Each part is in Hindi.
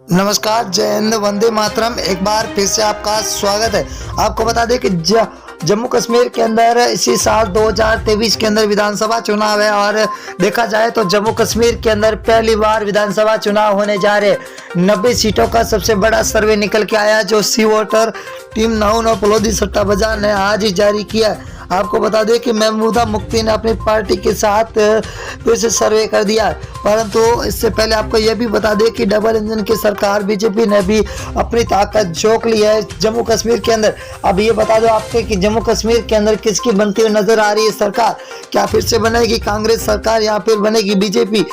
नमस्कार, जय हिंद, वंदे मातरम। एक बार फिर से आपका स्वागत है। आपको बता दें कि जम्मू कश्मीर के अंदर इसी साल 2023 के अंदर विधानसभा चुनाव है और देखा जाए तो जम्मू कश्मीर के अंदर पहली बार विधानसभा चुनाव होने जा रहे 90 सीटों का सबसे बड़ा सर्वे निकल के आया, जो सी वोटर टीम नाउन और पलोदी सट्टा बाजार ने आज ही जारी किया। आपको बता दें कि महमूदा मुफ्ती ने अपनी पार्टी के साथ फिर से सर्वे कर दिया, परंतु इससे पहले आपको यह भी बता दें कि डबल इंजन की सरकार बीजेपी ने भी अपनी ताकत झोंक ली है जम्मू कश्मीर के अंदर। अब ये बता दो आपके कि जम्मू कश्मीर के अंदर किसकी बनती हुई नजर आ रही है सरकार। क्या फिर से बनेगी कांग्रेस सरकार या फिर बनेगी बीजेपी।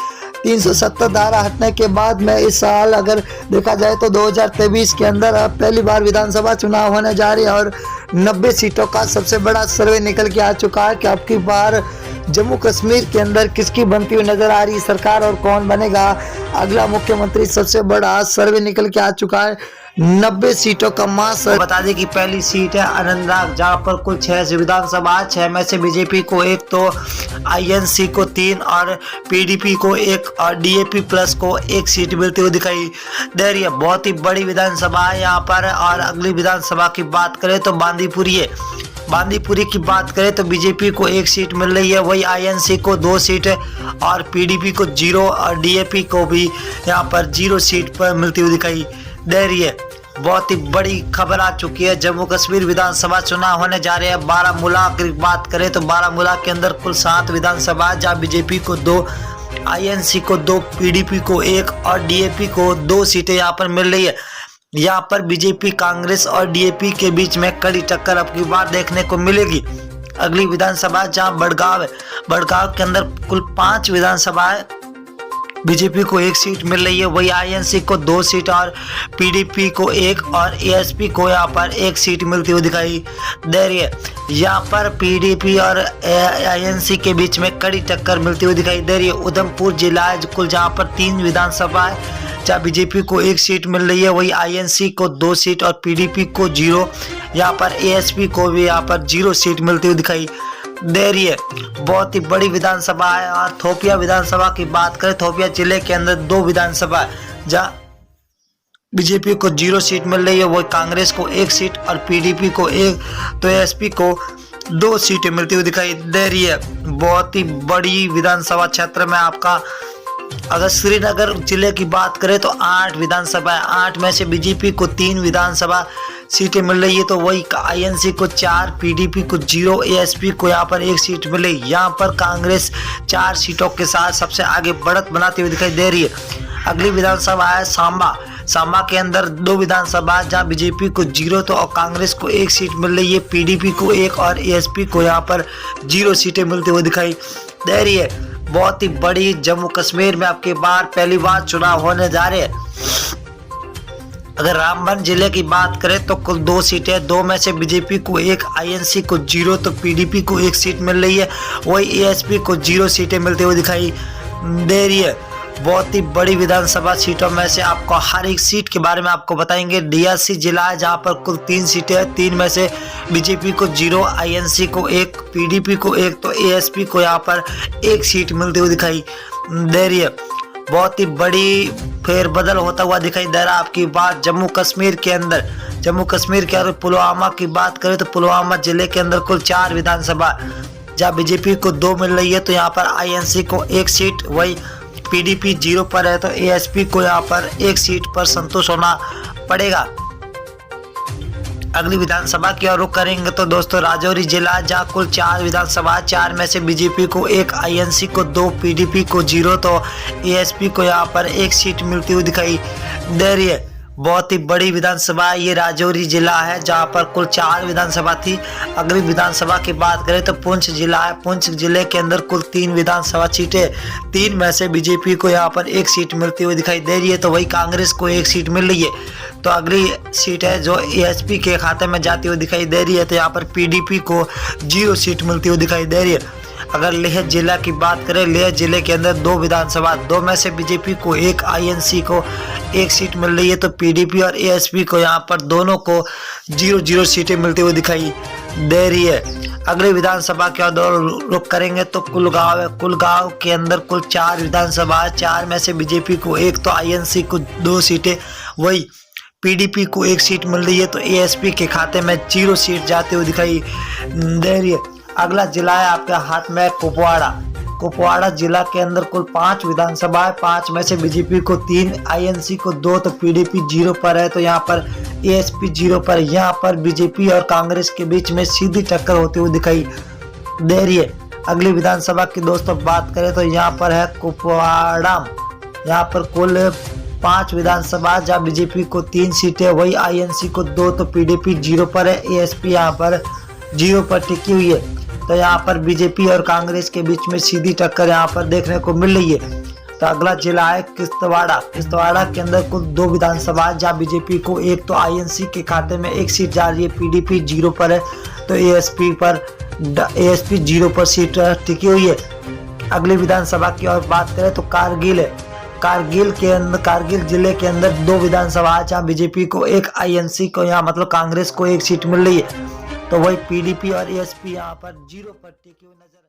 370 धारा हटने के बाद में इस साल अगर देखा जाए तो 2023 के अंदर अब पहली बार विधानसभा चुनाव होने जा रही है और 90 सीटों का सबसे बड़ा सर्वे निकल के आ चुका है कि अब की बार जम्मू कश्मीर के अंदर किसकी बनती हुई नजर आ रही है सरकार और कौन बनेगा अगला मुख्यमंत्री। सबसे बड़ा सर्वे निकल के आ चुका है, 90 सीटों का मास। बता दें कि पहली सीट है अनंतनाग, जहां पर कुल 6 विधानसभा, 6 में से बीजेपी को 1, तो आईएनसी को 3 और पीडीपी को 1 और डीएपी प्लस को 1 सीट मिलती हुई दिखाई दे रही है। बहुत ही बड़ी विधानसभा है यहाँ पर। और अगली विधानसभा की बात करें तो बांदीपुरी है। बांदीपुरी की बात करें तो बीजेपी को 1 सीट मिल रही है, वही आईएनसी को 2 सीट और पीडीपी को 0 और डीएपी को भी यहाँ पर 0 सीट पर मिलती हुई दिखाई दे रही है। बहुत ही बड़ी खबर आ चुकी है। जम्मू कश्मीर विधानसभा चुनाव होने जा रहे हैं। बारामूला की बात करें तो बारामूला के अंदर कुल 7 विधानसभा, जहाँ बीजेपी को 2, आईएनसी को 2, पीडीपी को 1 और डीएपी को 2 सीटें यहाँ पर मिल रही है। यहाँ पर बीजेपी, कांग्रेस और डीएपी के बीच में कड़ी टक्कर अब की बार देखने को मिलेगी। अगली विधानसभा जहाँ बड़गांव है, बड़गांव के अंदर कुल 5 विधानसभा है, बीजेपी को 1 सीट मिल रही है, वही आईएनसी को 2 सीट और पीडीपी को 1 और एएसपी को यहाँ पर 1 सीट मिलती हुई दिखाई दे रही है। यहाँ पर पीडीपी और आईएनसी के बीच में कड़ी टक्कर मिलती हुई दिखाई दे रही है। उधमपुर जिला है कुल, जहाँ पर 3 विधानसभा है, जहाँ बीजेपी को 1 सीट मिल रही है, वही आईएनसी को 2 सीट और पीडीपी को 0, यहाँ पर एएसपी को भी यहाँ पर 0 सीट मिलती हुई दिखाई दे रही है। बहुत ही बड़ी विधानसभा है। और थोपिया विधानसभा की बात करें, थोपिया जिले के अंदर 2 विधानसभा है, जहाँ बीजेपी को 0 सीट मिल रही है, वो कांग्रेस को 1 सीट और पीडीपी को 1, तो एएसपी को 2 सीटें मिलती हुई दिखाई दे रही है। बहुत ही बड़ी विधानसभा क्षेत्र में आपका अगर श्रीनगर जिले की बात करें तो 8 विधानसभा है, 8 में से बीजेपी को 3 विधानसभा सीटें मिल रही है, तो वही आईएनसी को 4, पीडीपी को 0, एएसपी को यहाँ पर 1 सीट मिल रही है। यहाँ पर कांग्रेस 4 सीटों के साथ सबसे आगे बढ़त बनाती हुई दिखाई दे रही है। अगली विधानसभा है सांबा। सांबा के अंदर 2 विधानसभा, जहाँ बीजेपी को 0 तो और कांग्रेस को 1 सीट मिल रही है, पीडीपी को 1 और एएसपी को यहाँ पर 0 सीटें मिलती हुई दिखाई दे रही है। बहुत ही बड़ी जम्मू कश्मीर में आपके बार पहली बार चुनाव होने जा रहे हैं। अगर रामबन जिले की बात करें तो कुल 2 सीटें, 2 में से बीजेपी को 1, आईएनसी को 0 तो पीडीपी को 1 सीट मिल रही है, वही एएसपी को 0 सीटें मिलती हुई दिखाई दे रही है। बहुत ही बड़ी विधानसभा सीटों में से आपको हर एक सीट के बारे में आपको बताएंगे। डीआरसी जिला है, जहां पर कुल 3 सीटें हैं, 3 में से बीजेपी को 0, आईएनसी को 1, पीडीपी को 1 तो एएसपी को यहाँ पर 1 सीट मिलती हुई दिखाई दे रही है। बहुत ही बड़ी फेरबदल होता हुआ दिखाई दे रहा है आपकी बात जम्मू कश्मीर के अंदर। जम्मू कश्मीर के अंदर पुलवामा की बात करें तो पुलवामा जिले के अंदर कुल 4 विधानसभा, जहाँ बीजेपी को 2 मिल रही है, तो यहाँ पर आईएनसी को 1 सीट, वही पीडीपी 0 पर है, तो एएसपी को यहाँ पर 1 सीट पर संतुष्ट होना पड़ेगा। अगली विधानसभा की ओर रुख करेंगे तो दोस्तों राजौरी जिला, जहाँ कुल 4 विधानसभा, 4 में से बीजेपी को 1, आईएनसी को 2, पीडीपी को 0 तो एएसपी को यहाँ पर 1 सीट मिलती हुई दिखाई दे रही है। बहुत ही बड़ी विधानसभा ये राजौरी जिला है, जहाँ पर कुल 4 विधानसभा थी। अगली विधानसभा की बात करें तो पुंछ जिला है। पुंछ जिले के अंदर कुल 3 विधानसभा सीटें, 3 में से बीजेपी को यहाँ पर 1 सीट मिलती हुई दिखाई दे रही है, तो वही कांग्रेस को 1 सीट मिल रही है। तो अगली सीट है जो एएसपी के खाते में जाती हुई दिखाई दे रही है, तो यहाँ पर पीडीपी को 0 सीट मिलती हुई दिखाई दे रही है। अगर लेह जिला की बात करें, लेह जिले के अंदर 2 विधानसभा, 2 में से बीजेपी को 1, आईएनसी को 1 सीट मिल रही है, तो पीडीपी और एएसपी को यहाँ पर दोनों को 0-0 सीटें मिलती हुई दिखाई दे रही है। अगले विधानसभा की ओर रुख करेंगे तो कुलगांव है। कुलगांव के अंदर कुल 4 विधानसभा, 4 में से बीजेपी को 1 तो आईएनसी को 2 सीटें, वही पीडीपी को 1 सीट मिल रही है। तो एएसपी के खाते में 0 सीट जाते हुए दिखाई दे रही है। अगला जिला है आपके हाथ में कुपवाड़ा। कुपवाड़ा जिला के अंदर कुल 5 विधानसभा है, 5 में से बीजेपी को 3, आईएनसी को 2, तो पीडीपी 0 पर है। तो यहाँ पर एएसपी 0 पर। यहाँ पर बीजेपी और कांग्रेस के बीच में सीधी टक्कर होती हुई दिखाई दे रही है। अगली विधानसभा की दोस्तों बात करें तो यहाँ पर है कुपवाड़ा। यहाँ पर कुल 5 विधानसभा, जहाँ बीजेपी को 3 सीटें, वही आईएनसी को 2, तो पीडीपी 0 पर है। एएसपी यहाँ पर 0 पर टिकी हुई है। तो यहाँ पर बीजेपी और कांग्रेस के बीच में सीधी टक्कर यहाँ पर देखने को मिल रही है। तो अगला जिला है किश्तवाड़ा। किश्तवाड़ा के अंदर कुल 2 विधानसभा, जहाँ बीजेपी को 1 तो आईएनसी के खाते में 1 सीट जा रही है, पीडीपी 0 पर है। तो एएसपी 0 पर सीट टिकी हुई है। अगली विधानसभा की और बात करें तो कारगिल है। कारगिल जिले के अंदर 2 विधानसभा, जहाँ बीजेपी को 1, आईएनसी को यहाँ मतलब कांग्रेस को 1 सीट मिल रही है। तो वही पीडीपी और एएसपी यहाँ पर 0 पर टिकी हुई नजर